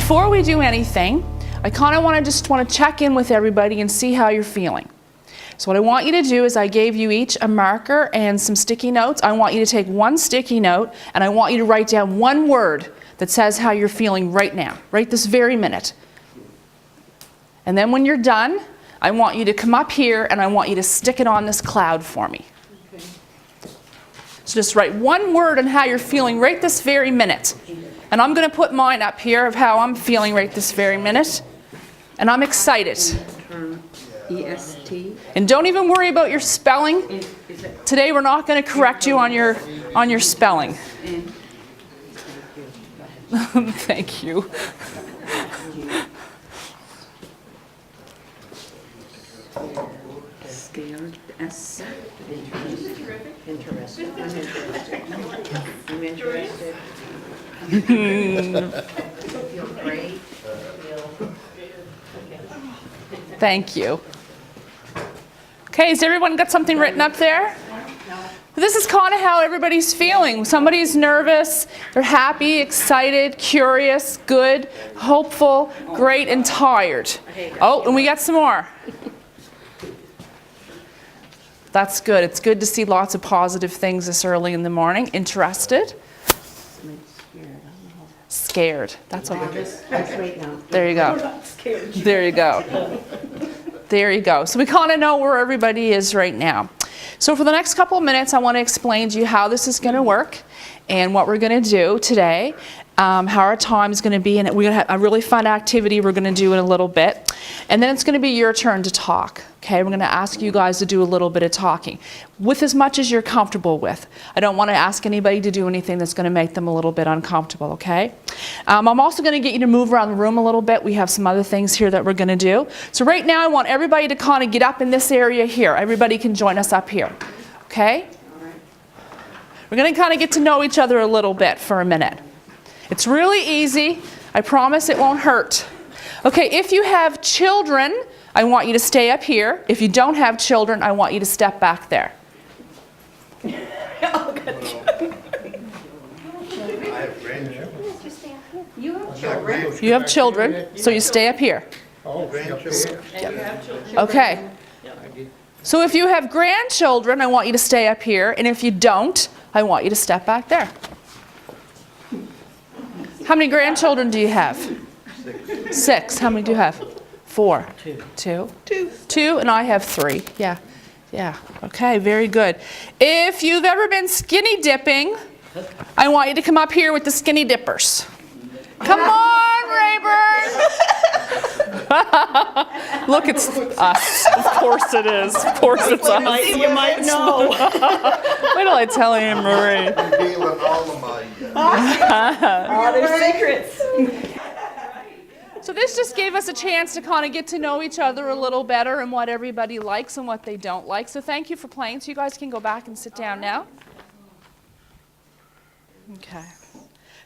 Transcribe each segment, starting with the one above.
before we do anything, I kind of just want to check in with everybody and see how you're feeling. So what I want you to do is I gave you each a marker and some sticky notes. I want you to take one sticky note and I want you to write down one word that says how you're feeling right now, right this very minute. And then when you're done, I want you to come up here and I want you to stick it on this cloud for me. Okay. So just write one word on how you're feeling right this very minute. And I'm going to put mine up here of how I'm feeling right this very minute. And I'm excited. E-S-T. And don't even worry about your spelling. Today we're not going to correct you on your spelling. Thank you. Scared. S. Interested. I'm interested. Feel great. Thank you. Okay, has everyone got something written up there? This is kind of how everybody's feeling. Somebody's nervous, they're happy, excited, curious, good, hopeful, great, and tired. Oh, and we got some more. That's good. It's good to see lots of positive things this early in the morning. Interested? Scared. That's okay. There you go. There you go. There you go. So we kind of know where everybody is right now. So for the next couple of minutes, I want to explain to you how this is going to work and what we're going to do today, how our time is going to be, and we're going to have a really fun activity we're going to do in a little bit. And then it's going to be your turn to talk. Okay, we're going to ask you guys to do a little bit of talking with as much as you're comfortable with. I don't want to ask anybody to do anything that's going to make them a little bit uncomfortable, okay? I'm also going to get you to move around the room a little bit. We have some other things here that we're going to do. So right now I want everybody to kind of get up in this area here. Everybody can join us up here, okay? We're going to kind of get to know each other a little bit for a minute. It's really easy. I promise it won't hurt. Okay, if you have children, I want you to stay up here. If you don't have children, I want you to step back there. I have grandchildren. You have children. You have children, so you stay up here. Oh, grandchildren. Okay. So if you have grandchildren, I want you to stay up here. And if you don't, I want you to step back there. How many grandchildren do you have? 6. How many do you have? 4. 2. 2, and I have 3. Yeah. Yeah. Okay, very good. If you've ever been skinny dipping, I want you to come up here with the skinny dippers. Come on, Rayburn! Look, it's us. Of course it is. Of course it's us. You might know. Wait till I tell you, Marie. I'm dealing all of my... All their secrets. So this just gave us a chance to kind of get to know each other a little better and what everybody likes and what they don't like. So thank you for playing. So you guys can go back and sit down now. Okay.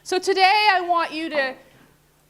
So today I want you to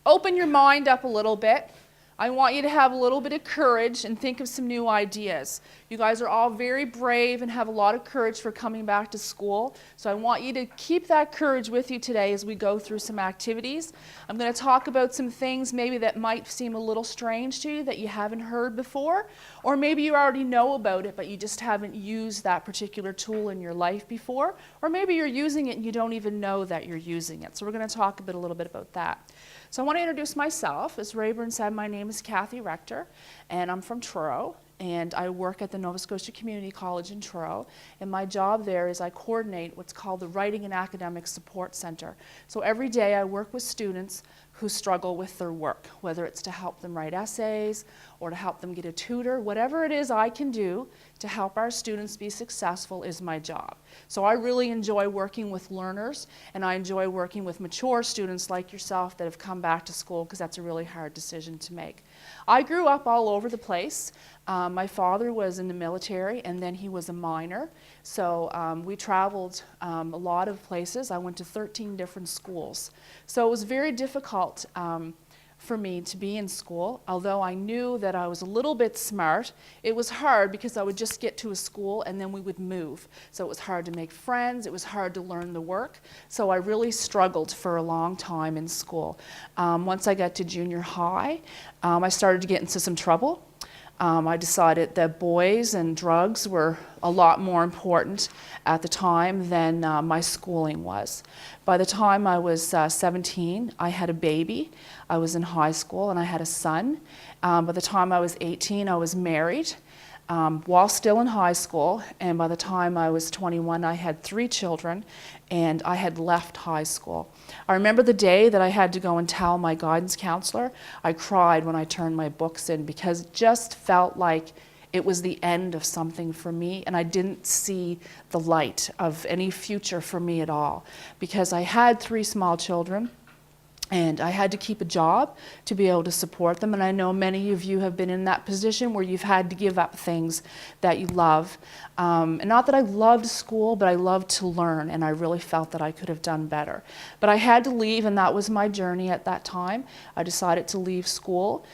open your mind up a little bit. I want you to have a little bit of courage and think of some new ideas. You guys are all very brave and have a lot of courage for coming back to school. So I want you to keep that courage with you today as we go through some activities. I'm going to talk about some things maybe that might seem a little strange to you that you haven't heard before, or maybe you already know about it but you just haven't used that particular tool in your life before, or maybe you're using it and you don't even know that you're using it. So we're going to talk a little bit about that. So I want to introduce myself. As Rayburn said, my name is Kathy Rector, and I'm from Truro, and I work at the Nova Scotia Community College in Truro, and my job there is I coordinate what's called the Writing and Academic Support Center. So every day I work with students who struggle with their work, whether it's to help them write essays or to help them get a tutor. Whatever it is I can do to help our students be successful is my job. So I really enjoy working with learners, and I enjoy working with mature students like yourself that have come back to school, because that's a really hard decision to make. I grew up all over the place. My father was in the military, and then he was a miner. So we traveled a lot of places. I went to 13 different schools. So it was very difficult for me to be in school. Although I knew that I was a little bit smart, it was hard because I would just get to a school and then we would move. So it was hard to make friends, it was hard to learn the work. So I really struggled for a long time in school. Once I got to junior high, I started to get into some trouble. I decided that boys and drugs were a lot more important at the time than my schooling was. By the time I was 17, I had a baby. I was in high school and I had a son. By the time I was 18, I was married while still in high school. And by the time I was 21, I had 3 children and I had left high school. I remember the day that I had to go and tell my guidance counselor. I cried when I turned my books in because it just felt like it was the end of something for me, and I didn't see the light of any future for me at all because I had 3 small children. And I had to keep a job to be able to support them. And I know many of you have been in that position where you've had to give up things that you love. And not that I loved school, but I loved to learn. And I really felt that I could have done better. But I had to leave, and that was my journey at that time. I decided to leave school.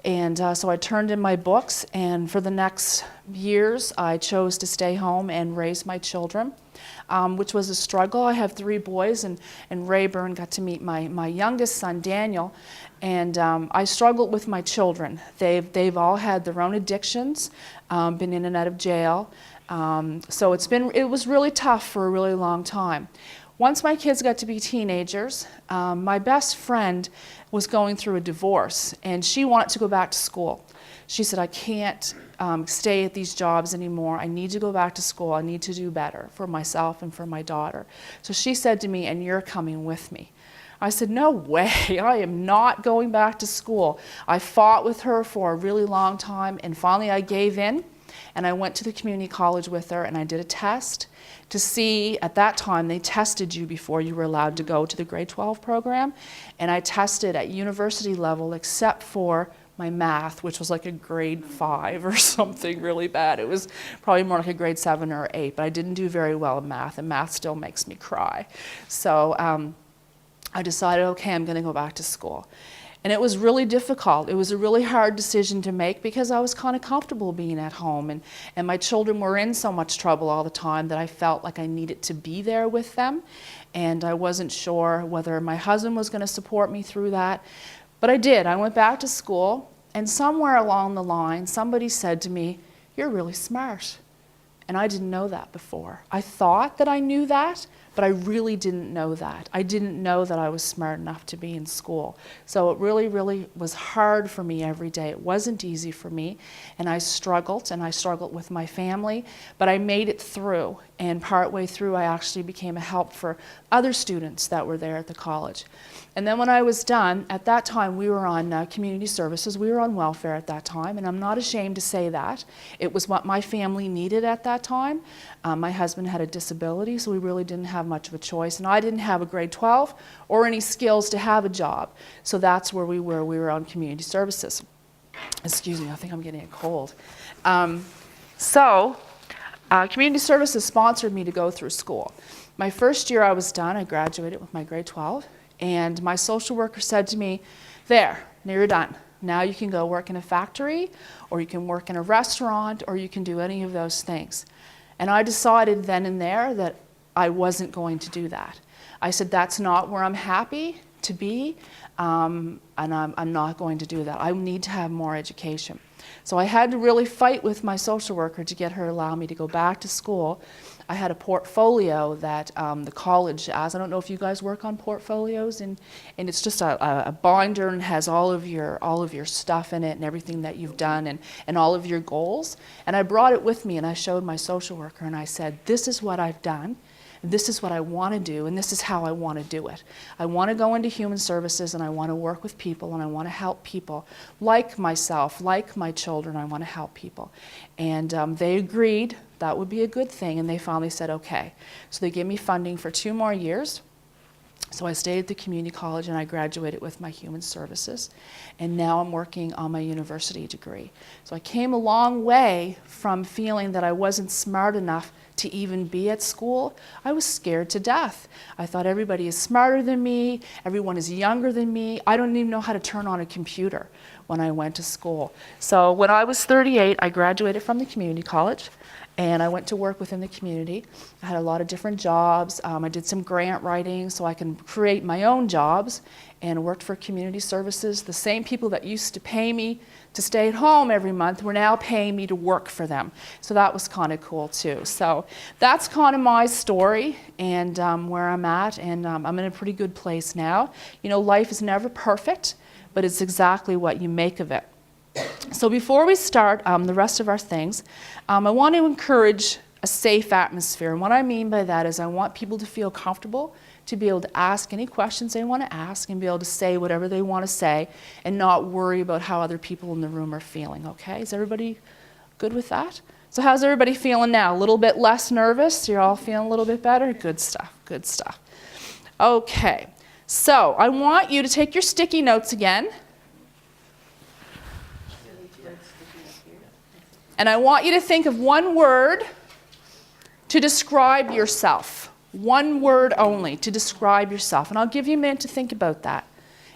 And so I turned in my books. And for the next years, I chose to stay home and raise my children. Which was a struggle. I have 3 boys, and Rayburn got to meet my youngest son, Daniel, and I struggled with my children. They've all had their own addictions, been in and out of jail, so it was really tough for a really long time. Once my kids got to be teenagers, my best friend was going through a divorce, and she wanted to go back to school. She said, I can't stay at these jobs anymore. I need to go back to school. I need to do better for myself and for my daughter. So she said to me, and you're coming with me. I said, no way. I am not going back to school. I fought with her for a really long time, and finally I gave in, and I went to the community college with her, and I did a test to see, at that time, they tested you before you were allowed to go to the grade 12 program, and I tested at university level except for my math, which was like a grade 5 or something really bad. It was probably more like a grade 7 or 8, but I didn't do very well in math, and math still makes me cry. So I decided, okay, I'm going to go back to school. And it was really difficult. It was a really hard decision to make because I was kind of comfortable being at home, and my children were in so much trouble all the time that I felt like I needed to be there with them, and I wasn't sure whether my husband was going to support me through that. But I did. I went back to school, and somewhere along the line, somebody said to me, you're really smart. And I didn't know that before. I thought that I knew that, but I really didn't know that. I didn't know that I was smart enough to be in school. So it really, really was hard for me every day. It wasn't easy for me, and I struggled with my family, but I made it through. And partway through, I actually became a help for other students that were there at the college. And then when I was done, at that time we were on community services, we were on welfare at that time, and I'm not ashamed to say that. It was what my family needed at that time. My husband had a disability, so we really didn't have much of a choice, and I didn't have a grade 12 or any skills to have a job. So that's where we were on community services. Excuse me, I think I'm getting a cold. Community services sponsored me to go through school. My first year I was done, I graduated with my grade 12. And my social worker said to me, there, now you're done. Now you can go work in a factory, or you can work in a restaurant, or you can do any of those things. And I decided then and there that I wasn't going to do that. I said, that's not where I'm happy to be, and I'm not going to do that. I need to have more education. So I had to really fight with my social worker to get her to allow me to go back to school. I had a portfolio that the college has. I don't know if you guys work on portfolios, and it's just a binder and has all of your stuff in it and everything that you've done and all of your goals. And I brought it with me, and I showed my social worker, and I said, this is what I've done. This is what I want to do, and this is how I want to do it. I want to go into human services, and I want to work with people, and I want to help people like myself, like my children. I want to help people. And they agreed that would be a good thing, and they finally said, okay. So they gave me funding for 2 more years. So I stayed at the community college, and I graduated with my human services. And now I'm working on my university degree. So I came a long way from feeling that I wasn't smart enough to even be at school, I was scared to death. I thought everybody is smarter than me, everyone is younger than me. I don't even know how to turn on a computer when I went to school. So when I was 38, I graduated from the community college and I went to work within the community. I had a lot of different jobs. I did some grant writing so I can create my own jobs and worked for community services. The same people that used to pay me to stay at home every month were now paying me to work for them. So that was kind of cool too. So that's kind of my story and where I'm at, and I'm in a pretty good place now. You know, life is never perfect, but it's exactly what you make of it. So before we start the rest of our things, I want to encourage a safe atmosphere. And what I mean by that is I want people to feel comfortable to be able to ask any questions they want to ask and be able to say whatever they want to say and not worry about how other people in the room are feeling, okay? Is everybody good with that? So how's everybody feeling now? A little bit less nervous? You're all feeling a little bit better? Good stuff, good stuff. Okay, so I want you to take your sticky notes again. And I want you to think of one word to describe yourself. One word only to describe yourself. And I'll give you a minute to think about that.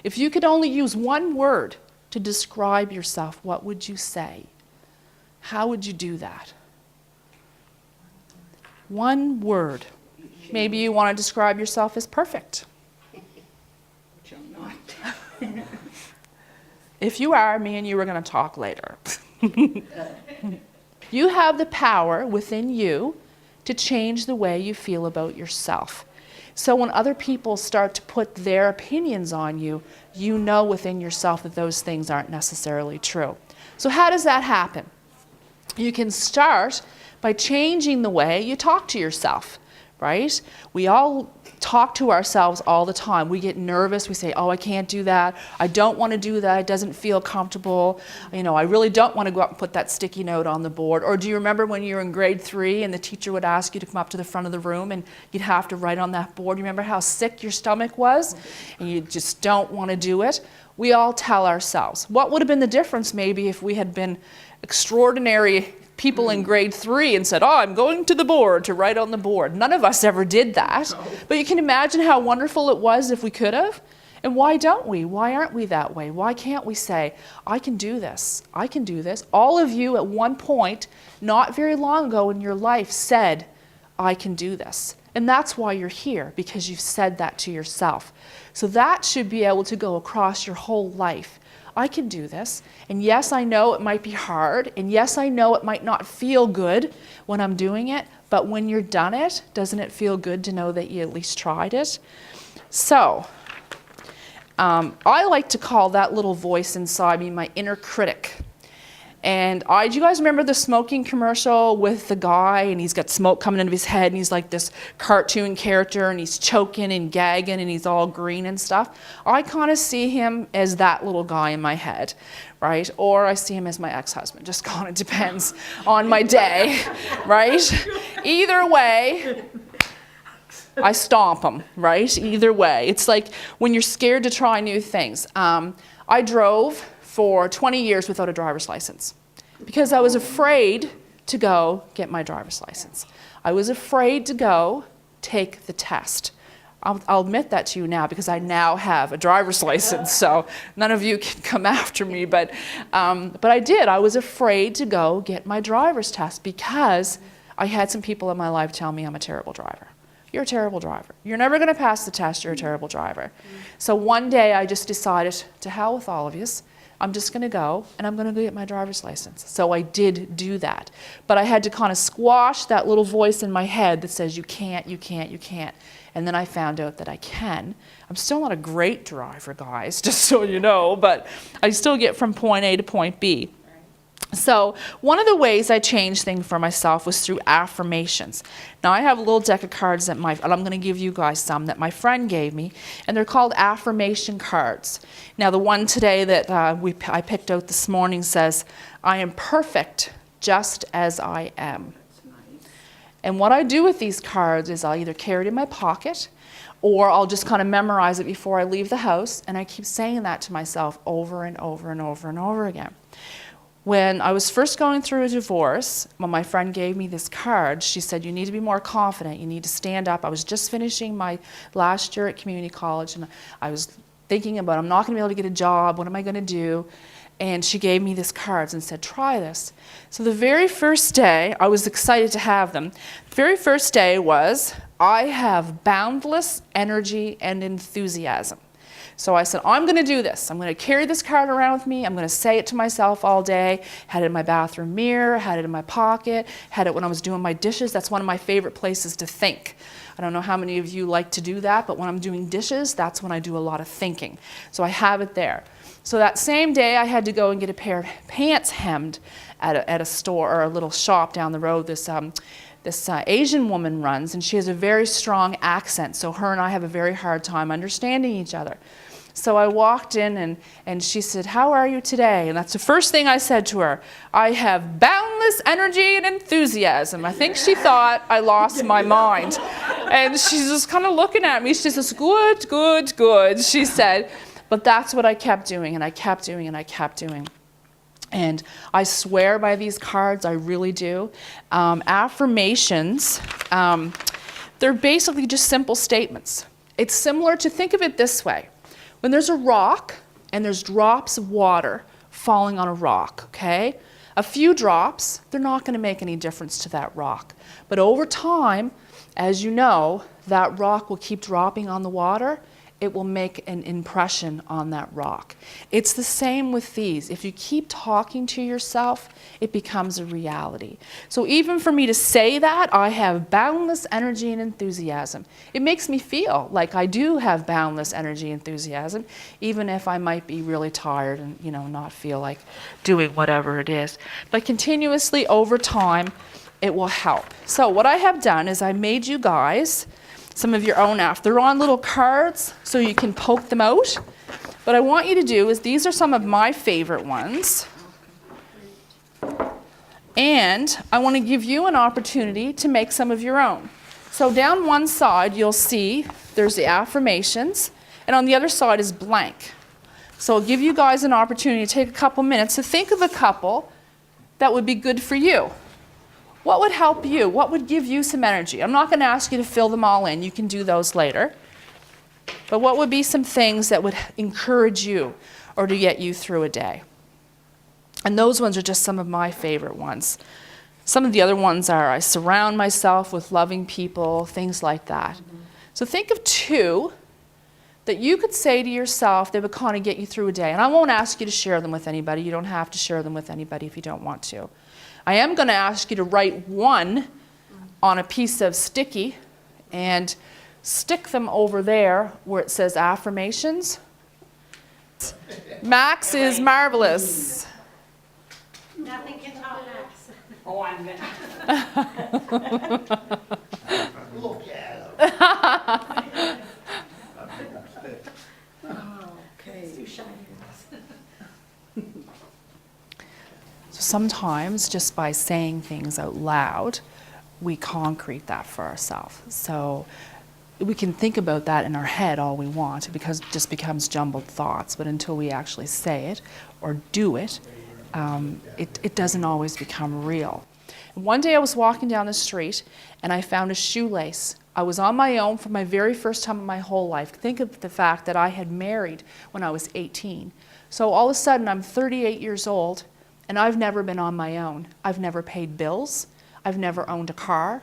If you could only use one word to describe yourself, what would you say? How would you do that? One word. Maybe you want to describe yourself as perfect. Which I'm not. If you are, me and you are going to talk later. You have the power within you to change the way you feel about yourself. So when other people start to put their opinions on you, you know within yourself that those things aren't necessarily true. So how does that happen? You can start by changing the way you talk to yourself, right? We all talk to ourselves all the time. We get nervous. We say, oh, I can't do that. I don't want to do that. It doesn't feel comfortable. You know, I really don't want to go out and put that sticky note on the board. Or do you remember when you were in grade 3 and the teacher would ask you to come up to the front of the room and you'd have to write on that board? You remember how sick your stomach was and you just don't want to do it? We all tell ourselves. What would have been the difference maybe if we had been extraordinary people in grade 3 and said, oh, I'm going to the board to write on the board. None of us ever did that. But you can imagine how wonderful it was if we could have. And why don't we? Why aren't we that way? Why can't we say, I can do this. I can do this. All of you at one point, not very long ago in your life, said, I can do this. And that's why you're here, because you've said that to yourself. So that should be able to go across your whole life. I can do this, and yes, I know it might be hard, and yes, I know it might not feel good when I'm doing it, but when you're done it, doesn't it feel good to know that you at least tried it? So, I like to call that little voice inside me my inner critic. And do you guys remember the smoking commercial with the guy and he's got smoke coming into his head and he's like this cartoon character and he's choking and gagging and he's all green and stuff? I kind of see him as that little guy in my head, right? Or I see him as my ex-husband. Just kind of depends on my day, right? Either way, I stomp him, right? Either way. It's like when you're scared to try new things. I drove for 20 years without a driver's license because I was afraid to go get my driver's license. I was afraid to go take the test. I'll admit that to you now because I now have a driver's license, so none of you can come after me, but I did. I was afraid to go get my driver's test because I had some people in my life tell me I'm a terrible driver. You're a terrible driver. You're never going to pass the test. You're a terrible driver. So one day I just decided, to hell with all of yous. I'm just going to go, and I'm going to go get my driver's license. So I did do that. But I had to kind of squash that little voice in my head that says, you can't, you can't, you can't. And then I found out that I can. I'm still not a great driver, guys, just so you know, but I still get from point A to point B. So one of the ways I changed things for myself was through affirmations. Now I have a little deck of cards and I'm going to give you guys some that my friend gave me, and they're called Affirmation Cards. Now the one today that I picked out this morning says, I am perfect just as I am. And what I do with these cards is I'll either carry it in my pocket or I'll just kind of memorize it before I leave the house, and I keep saying that to myself over and over and over and over again. When I was first going through a divorce, when my friend gave me this card, she said, you need to be more confident. You need to stand up. I was just finishing my last year at community college, and I was thinking about, I'm not going to be able to get a job. What am I going to do? And she gave me these cards and said, try this. So the very first day, I was excited to have them. The very first day was, I have boundless energy and enthusiasm. So I said, I'm going to do this. I'm going to carry this card around with me. I'm going to say it to myself all day. Had it in my bathroom mirror, had it in my pocket, had it when I was doing my dishes. That's one of my favorite places to think. I don't know how many of you like to do that, but when I'm doing dishes, that's when I do a lot of thinking. So I have it there. So that same day, I had to go and get a pair of pants hemmed at a store or a little shop down the road. This Asian woman runs, and she has a very strong accent. So her and I have a very hard time understanding each other. So I walked in, and she said, how are you today? And that's the first thing I said to her. I have boundless energy and enthusiasm. I think she thought I lost my mind. And she's just kind of looking at me. She says, good, good, good, she said. But that's what I kept doing, and I kept doing, and I kept doing. And I swear by these cards, I really do. Affirmations, they're basically just simple statements. It's similar to, think of it this way. When there's a rock and there's drops of water falling on a rock, okay? A few drops, they're not going to make any difference to that rock. But over time, as you know, that rock will keep dropping on the water. It will make an impression on that rock. It's the same with these. If you keep talking to yourself, it becomes a reality. So even for me to say that, I have boundless energy and enthusiasm, it makes me feel like I do have boundless energy and enthusiasm, even if I might be really tired and, not feel like doing whatever it is. But continuously over time, it will help. So what I have done is I made you guys some of your own they're on little cards, so you can poke them out. What I want you to do is, these are some of my favorite ones. And I want to give you an opportunity to make some of your own. So down one side, you'll see there's the affirmations, and on the other side is blank. So I'll give you guys an opportunity to take a couple minutes to think of a couple that would be good for you. What would help you? What would give you some energy? I'm not going to ask you to fill them all in. You can do those later. But what would be some things that would encourage you or to get you through a day? And those ones are just some of my favorite ones. Some of the other ones are, I surround myself with loving people, things like that. Mm-hmm. So think of two that you could say to yourself that would kind of get you through a day. And I won't ask you to share them with anybody. You don't have to share them with anybody if you don't want to. I am going to ask you to write one on a piece of sticky and stick them over there where it says affirmations. Max is marvelous. Nothing can top Max. Oh, I'm gonna. Look at him. Okay. Too shy. So sometimes just by saying things out loud, we concrete that for ourselves. So we can think about that in our head all we want, because it just becomes jumbled thoughts. But until we actually say it or do it, it doesn't always become real. And one day I was walking down the street and I found a shoelace. I was on my own for my very first time in my whole life. Think of the fact that I had married when I was 18. So all of a sudden I'm 38 years old and I've never been on my own. I've never paid bills. I've never owned a car.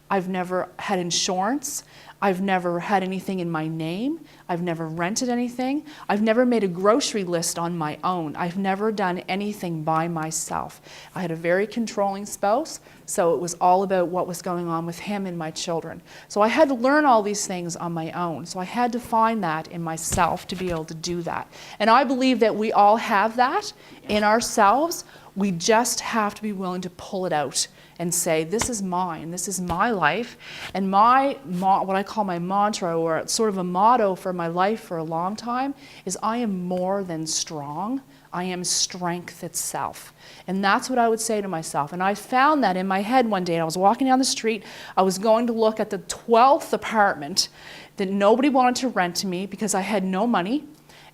I've never had insurance. I've never had anything in my name. I've never rented anything. I've never made a grocery list on my own. I've never done anything by myself. I had a very controlling spouse, so it was all about what was going on with him and my children. So I had to learn all these things on my own. So I had to find that in myself to be able to do that. And I believe that we all have that in ourselves. We just have to be willing to pull it out and say, this is mine, this is my life. And what I call my mantra, or sort of a motto for my life for a long time, is I am more than strong. I am strength itself. And that's what I would say to myself. And I found that in my head one day. I was walking down the street. I was going to look at the 12th apartment that nobody wanted to rent to me because I had no money.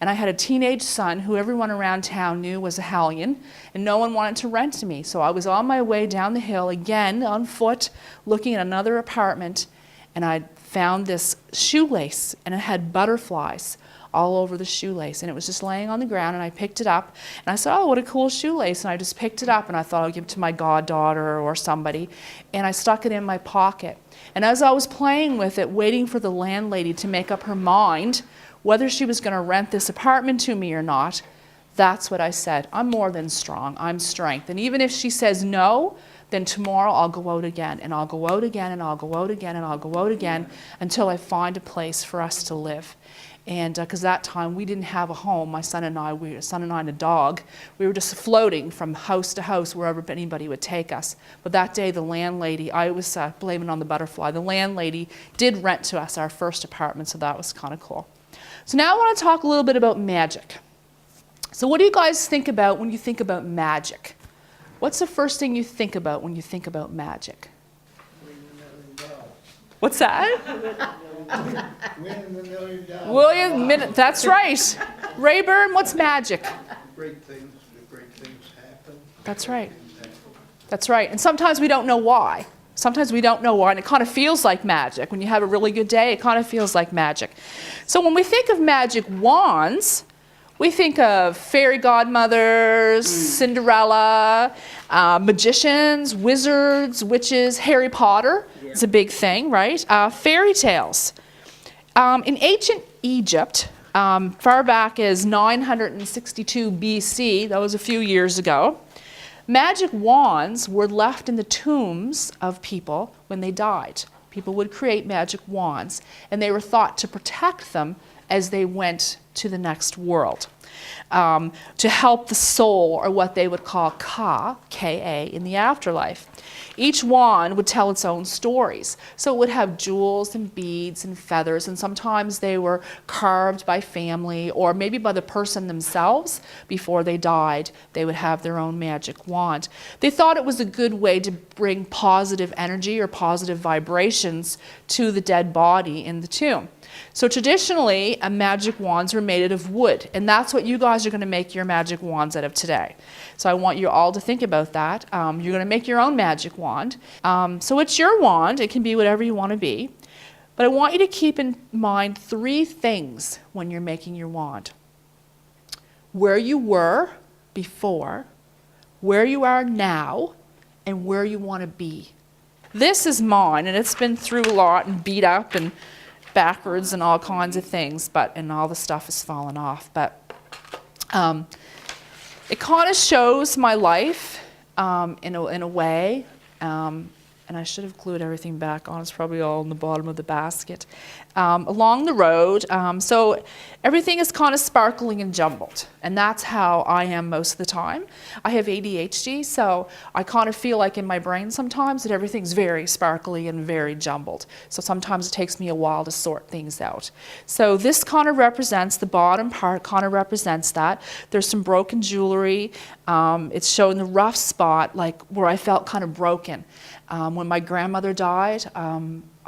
And I had a teenage son who everyone around town knew was a hellion, and no one wanted to rent to me. So I was on my way down the hill again on foot, looking at another apartment, and I found this shoelace, and it had butterflies all over the shoelace, and it was just laying on the ground, and I picked it up, and I said, oh, what a cool shoelace, and I just picked it up, and I thought I'd give it to my goddaughter or somebody, and I stuck it in my pocket. And as I was playing with it, waiting for the landlady to make up her mind whether she was going to rent this apartment to me or not, that's what I said. I'm more than strong. I'm strength. And even if she says no, then tomorrow I'll go out again, and I'll go out again, and I'll go out again, and I'll go out again until I find a place for us to live. And because that time we didn't have a home, my son and I and a dog, we were just floating from house to house wherever anybody would take us. But that day the landlady, I was blaming on the butterfly, the landlady did rent to us our first apartment, so that was kind of cool. So now I want to talk a little bit about magic. So what do you guys think about when you think about magic? What's the first thing you think about when you think about magic? What's that? Winning the $1 million. William, that's right. Rayburn, what's magic? Great things happen. That's right. That's right. And sometimes we don't know why. Sometimes we don't know why, and it kind of feels like magic. When you have a really good day, it kind of feels like magic. So when we think of magic wands, we think of fairy godmothers, Cinderella, magicians, wizards, witches, Harry Potter is a big thing, right? Fairy tales. In ancient Egypt, far back as 962 BC, that was a few years ago, magic wands were left in the tombs of people when they died. People would create magic wands, and they were thought to protect them as they went to the next world, to help the soul, or what they would call Ka, K-A, in the afterlife. Each wand would tell its own stories. So it would have jewels and beads and feathers, and sometimes they were carved by family or maybe by the person themselves before they died. They would have their own magic wand. They thought it was a good way to bring positive energy or positive vibrations to the dead body in the tomb. So traditionally, magic wands were made out of wood, and that's what you guys are going to make your magic wands out of today. So I want you all to think about that. You're going to make your own magic wand. So it's your wand. It can be whatever you want to be. But I want you to keep in mind 3 things when you're making your wand. Where you were before, where you are now, and where you want to be. This is mine, and it's been through a lot and beat up and backwards and all kinds of things, and all the stuff has fallen off. But it kind of shows my life in a way, and I should have glued everything back on. It's probably all in the bottom of the basket. Along the road, so everything is kind of sparkling and jumbled, and that's how I am most of the time. I have ADHD, so I kind of feel like in my brain sometimes that everything's very sparkly and very jumbled. So sometimes it takes me a while to sort things out. So this kind of represents, the bottom part kind of represents that. There's some broken jewelry. It's showing the rough spot, like where I felt kind of broken. When my grandmother died,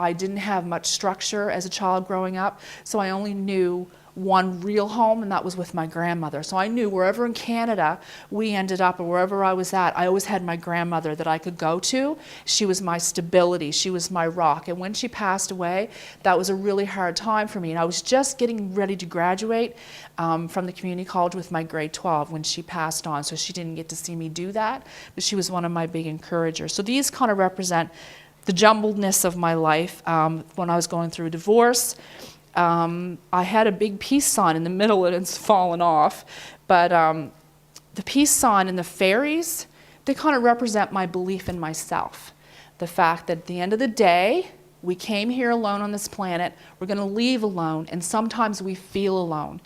I didn't have much structure as a child growing up, so I only knew one real home, and that was with my grandmother. So I knew wherever in Canada we ended up, or wherever I was at, I always had my grandmother that I could go to. She was my stability. She was my rock. And when she passed away, that was a really hard time for me. And I was just getting ready to graduate from the community college with my grade 12 when she passed on. So she didn't get to see me do that, but she was one of my big encouragers. So these kind of represent the jumbledness of my life. When I was going through a divorce, I had a big peace sign in the middle and it's fallen off. But the peace sign and the fairies, they kind of represent my belief in myself. The fact that at the end of the day, we came here alone on this planet, we're going to leave alone, and sometimes we feel alone.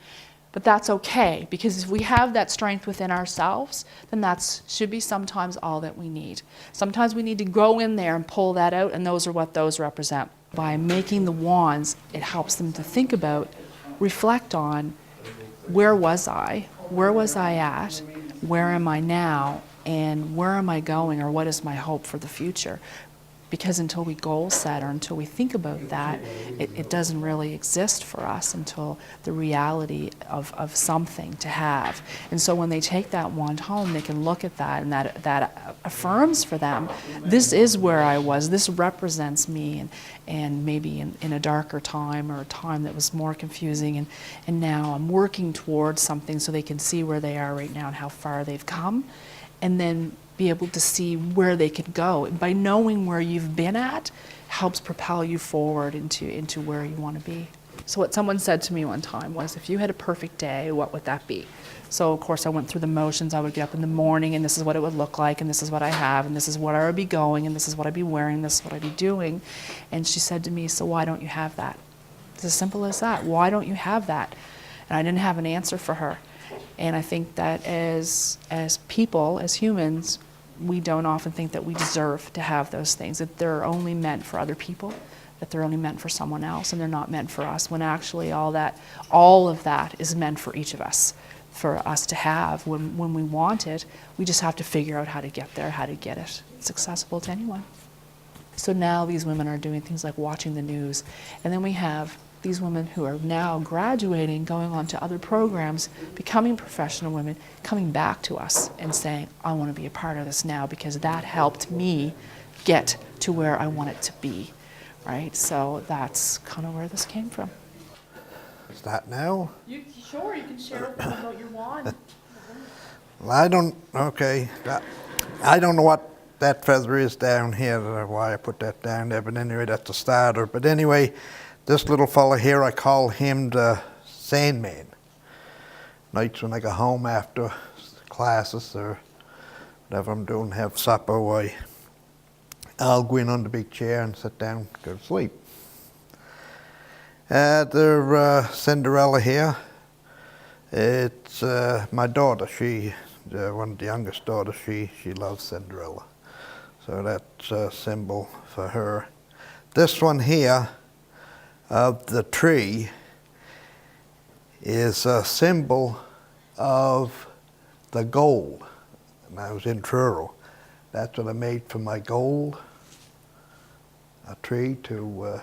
But that's okay, because if we have that strength within ourselves, then that should be sometimes all that we need. Sometimes we need to go in there and pull that out, and those are what those represent. By making the wands, it helps them to think about, reflect on, where was I at, where am I now, and where am I going, or what is my hope for the future? because until we goal set or until we think about that, it doesn't really exist for us until the reality of something to have. And so when they take that wand home, they can look at that, and that affirms for them, this is where I was, this represents me, and maybe in a darker time or a time that was more confusing, and now I'm working towards something so they can see where they are right now and how far they've come, and then be able to see where they could go. And by knowing where you've been at helps propel you forward into where you want to be. So what someone said to me one time was, if you had a perfect day, what would that be? So of course I went through the motions. I would get up in the morning and this is what it would look like, and this is what I have, and this is where I would be going, and this is what I'd be wearing, this is what I'd be doing. And she said to me, so why don't you have that? It's as simple as that. Why don't you have that? And I didn't have an answer for her. And I think that as people, as humans, we don't often think that we deserve to have those things, that they're only meant for other people, that they're only meant for someone else, and they're not meant for us, when actually all of that is meant for each of us, for us to have when we want it. We just have to figure out how to get there, how to get it. It's accessible to anyone. So now these women are doing things like watching the news, and then we have these women who are now graduating, going on to other programs, becoming professional women, coming back to us and saying, I want to be a part of this now because that helped me get to where I want it to be, right? So that's kind of where this came from. Is that now? Sure, you can share with them about your wand. Well, I don't know what that feather is down here, or why I put that down there, but anyway, that's a starter. But anyway, this little fella here, I call him the Sandman. Nights when I go home after classes or whatever I'm doing, have supper, I'll go in on the big chair and sit down, go to sleep. There's Cinderella here. It's my daughter. She, one of the youngest daughters, she loves Cinderella. So that's a symbol for her. This one here of the tree is a symbol of the gold. And I was in Truro. That's what I made for my gold, a tree to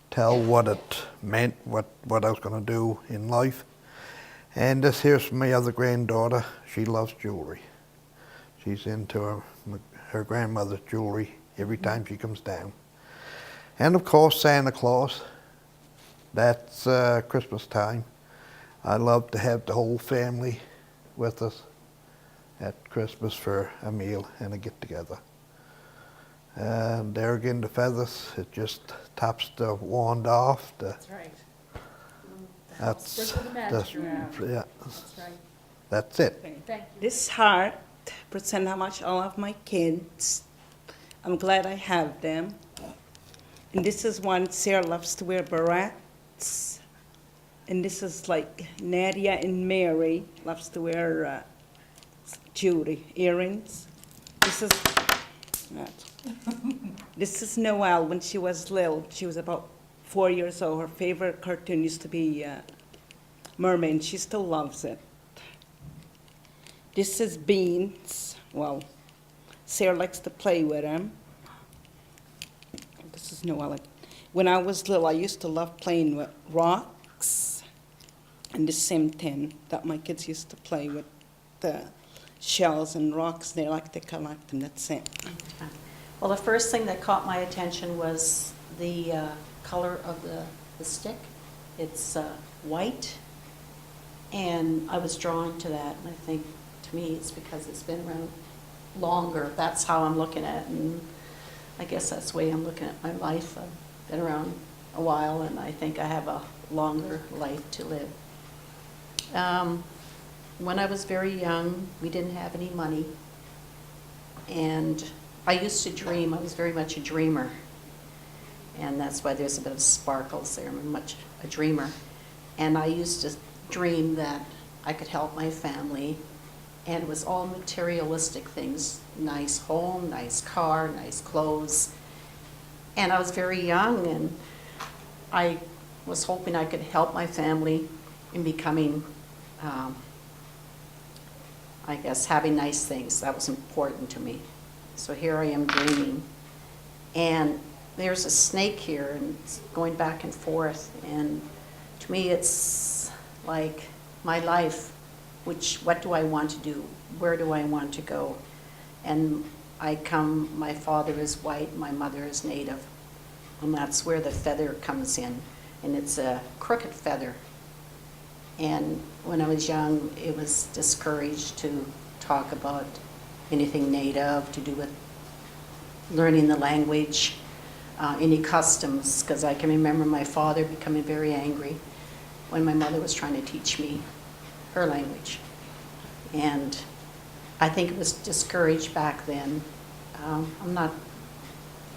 tell what it meant, what I was going to do in life. And this here's from my other granddaughter. She loves jewelry. She's into her grandmother's jewelry every time she comes down. And of course, Santa Claus. That's Christmas time. I love to have the whole family with us at Christmas for a meal and a get-together. And there again, the feathers, it just tops the wand off. That's right. That's the magic around. yeah. That's right. That's it. Thank you. This heart represents how much I love my kids. I'm glad I have them. And this is one Sarah loves to wear barrettes. And this is like Nadia and Mary loves to wear jewelry, earrings. This is Noelle when she was little. She was about 4 years old. Her favorite cartoon used to be Mermaid. She still loves it. This is Beans. Well, Sarah likes to play with him. This is Noelle. When I was little, I used to love playing with rocks and the same thing that my kids used to play with, the shells and rocks. They like to collect them. That's it. Well, the first thing that caught my attention was the color of the stick. It's white, and I was drawn to that, and I think to me it's because it's been around longer. That's how I'm looking at it, and I guess that's the way I'm looking at my life. I've been around a while, and I think I have a longer life to live. When I was very young, we didn't have any money, and I used to dream. I was very much a dreamer, and that's why there's a bit of sparkles there. I'm much a dreamer, and I used to dream that I could help my family, and it was all materialistic things: nice home, nice car, nice clothes. And I was very young, and I was hoping I could help my family in becoming, I guess, having nice things. That was important to me. So here I am dreaming And there's a snake here, and it's going back and forth. And to me, it's like my life, what do I want to do? Where do I want to go? And my father is white, my mother is native. And that's where the feather comes in. And it's a crooked feather. And when I was young, it was discouraged to talk about anything native, to do with learning the language, any customs, because I can remember my father becoming very angry when my mother was trying to teach me her language. And I think it was discouraged back then. I'm not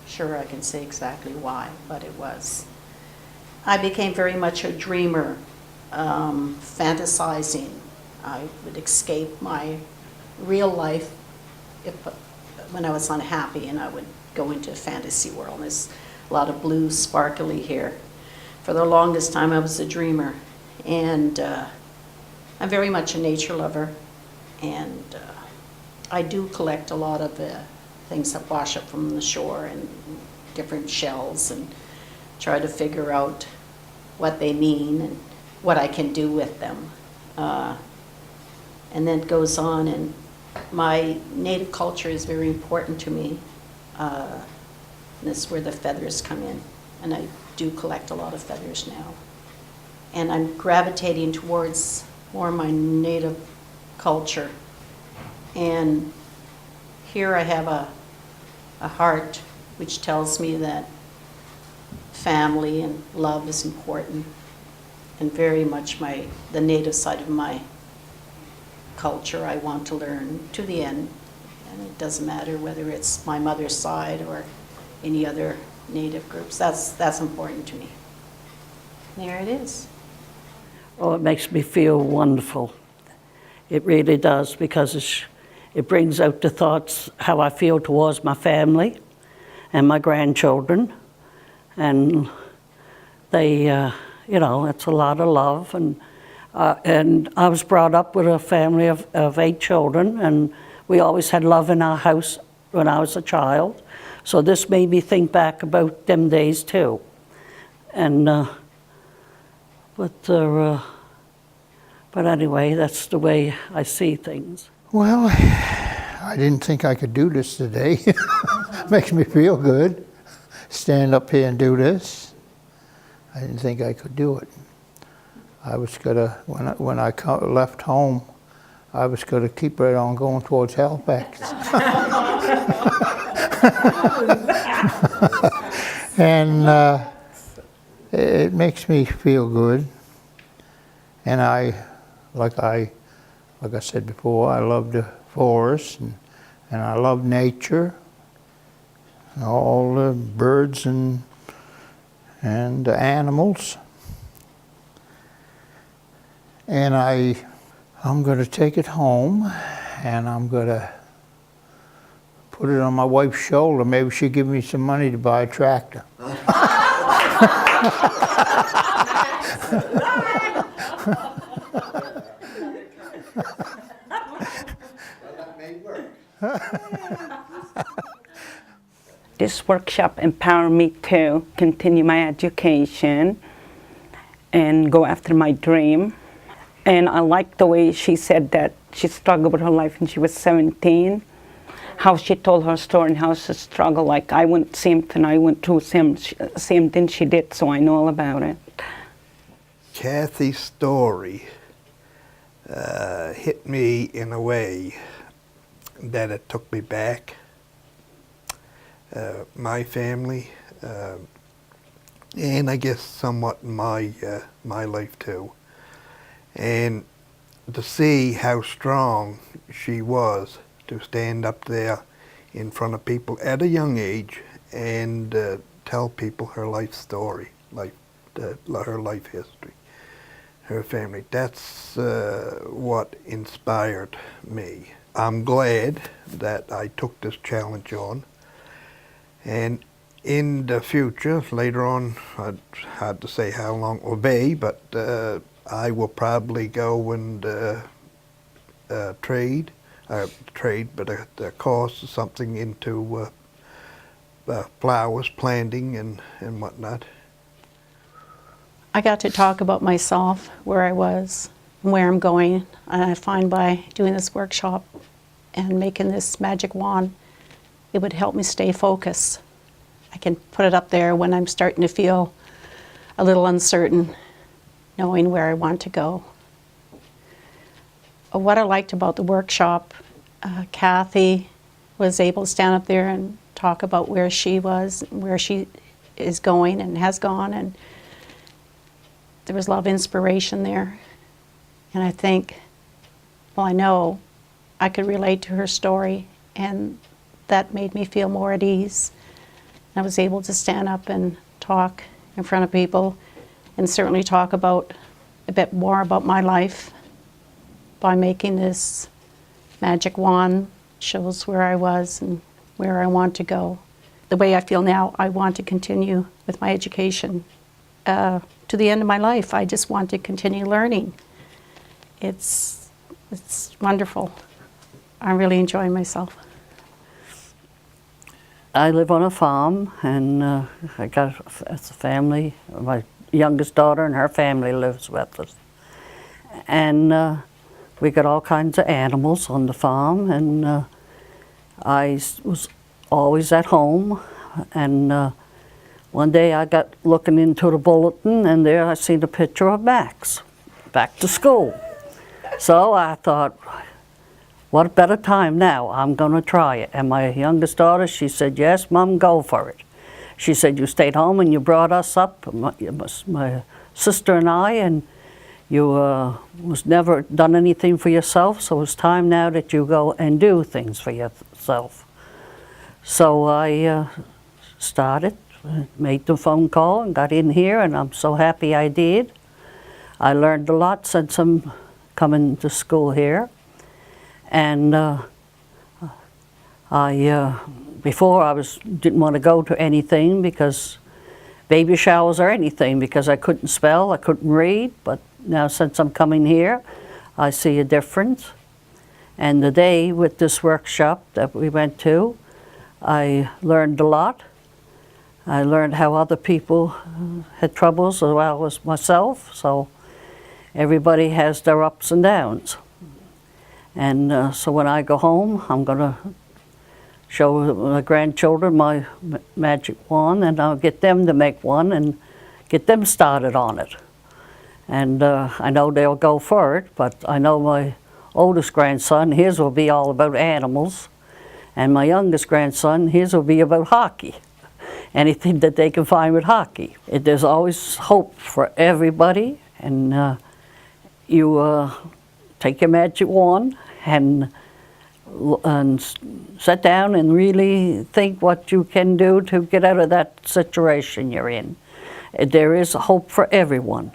sure I can say exactly why, but it was. I became very much a dreamer, fantasizing. I would escape my real life when I was unhappy, and I would go into a fantasy world. There's a lot of blue sparkly here. For the longest time, I was a dreamer, and I'm very much a nature lover, and I do collect a lot of things that wash up from the shore and different shells, and try to figure out what they mean and what I can do with them. And then it goes on, and my native culture is very important to me. And this is where the feathers come in, and I do collect a lot of feathers now. And I'm gravitating towards more my native culture. And here I have a heart which tells me that family and love is important, and very much the native side of my culture I want to learn to the end. And it doesn't matter whether it's my mother's side or any other native groups. That's important to me. There it is. Oh, it makes me feel wonderful. It really does, because it brings out the thoughts, how I feel towards my family and my grandchildren. And they, it's a lot of love. And I was brought up with a family of 8 children, and we always had love in our house when I was a child. So this made me think back about them days too. And but anyway, that's the way I see things. Well, I didn't think I could do this today. Makes me feel good. Stand up here and do this. I didn't think I could do it. I was gonna, when I left home, I was gonna keep right on going towards Halifax. And it makes me feel good. And like I said before, I love the forest, and I love nature, and all the birds and the animals. And I'm going to take it home, and I'm going to put it on my wife's shoulder. Maybe she'll give me some money to buy a tractor. This workshop empowered me to continue my education and go after my dream. And I like the way she said that she struggled with her life when she was 17, how she told her story and how she struggled. Like I went same thing, I went through same thing she did, so I know all about it. Kathy's story hit me in a way that it took me back. My family, and I guess somewhat my life too. And to see how strong she was to stand up there in front of people at a young age and tell people her life story, her life history, her family. That's what inspired me. I'm glad that I took this challenge on. And in the future, later on, I'd hard to say how long it will be, but I will probably go and trade, but the course or something into flowers, planting and whatnot. I got to talk about myself, where I was, and where I'm going. And I find by doing this workshop and making this magic wand, it would help me stay focused. I can put it up there when I'm starting to feel a little uncertain, knowing where I want to go. What I liked about the workshop, Kathy was able to stand up there and talk about where she was, where she is going and has gone, and there was a lot of inspiration there. And I think, well, I know I could relate to her story, and that made me feel more at ease. I was able to stand up and talk in front of people and certainly talk about a bit more about my life by making this magic wand. Shows where I was and where I want to go. The way I feel now, I want to continue with my education to the end of my life. I just want to continue learning. It's wonderful. I'm really enjoying myself. I live on a farm, and I got a family. My youngest daughter and her family lives with us. And we got all kinds of animals on the farm, and I was always at home. And one day I got looking into the bulletin, and there I seen a picture of Max, back to school. So I thought, what better time now? I'm going to try it. And my youngest daughter, she said, yes, Mom, go for it. She said, you stayed home and you brought us up, my sister and I, and you was never done anything for yourself, so it's time now that you go and do things for yourself. So I started, made the phone call and got in here, and I'm so happy I did. I learned a lot since I'm coming to school here. And before I didn't want to go to anything, because baby showers or anything, because I couldn't spell, I couldn't read. But now since I'm coming here, I see a difference. And the day with this workshop that we went to, I learned a lot. I learned how other people had troubles as well as myself. So everybody has their ups and downs. And so when I go home, I'm going to show my grandchildren my magic wand, and I'll get them to make one and get them started on it. And I know they'll go for it, but I know my oldest grandson, his will be all about animals, and my youngest grandson, his will be about hockey. Anything that they can find with hockey. There's always hope for everybody, and you take your magic wand and sit down and really think what you can do to get out of that situation you're in. There is hope for everyone.